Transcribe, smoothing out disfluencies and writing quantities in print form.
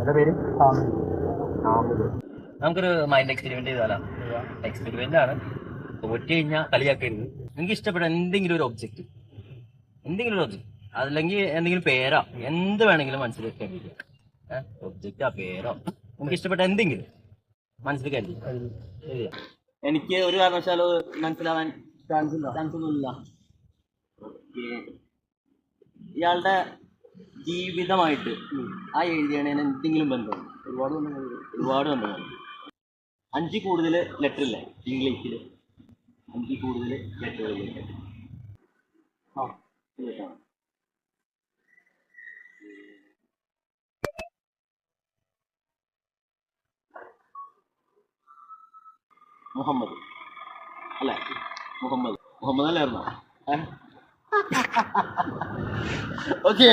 എന്റെ പേര് നമുക്കൊരു മൈൻഡ് എക്സ്പെരിമെന്റ് ചെയ്താലോ? എക്സ്പെരിമെന്റ് ആണ്. തോറ്റ് കഴിഞ്ഞാൽ കളിയാക്കരുത്. എനിക്ക് ഇഷ്ടപ്പെട്ട എന്തെങ്കിലും ഒരു ഒബ്ജക്റ്റ്, അതല്ലെങ്കിൽ എന്തെങ്കിലും പേരോ എന്ത് വേണമെങ്കിലും മനസ്സിൽ വെക്കാൻ. ഒബ്ജക്റ്റോ പേരോ നമുക്ക് ഇഷ്ടപ്പെട്ട എന്തെങ്കിലും മനസ്സിൽ കരുതി. എനിക്ക് ഒരു കാരണവശാലും മനസ്സിലാവാൻ ചാൻസ് ഒന്നുമില്ല. ഇയാളുടെ ജീവിതമായിട്ട് ആ എഴുതിയണേന് എന്തെങ്കിലും ബന്ധമാണ്? ഒരുപാട് ബന്ധമാണ്. 5 കൂടുതൽ ലെറ്റർ ഇല്ലേ ഇംഗ്ലീഷിൽ? 5 കൂടുതൽ ലെറ്ററുകളില്ല. ആ മുഹമ്മദ് അല്ലേ? മുഹമ്മദ് അല്ലായിരുന്നോ? ഓക്കെ.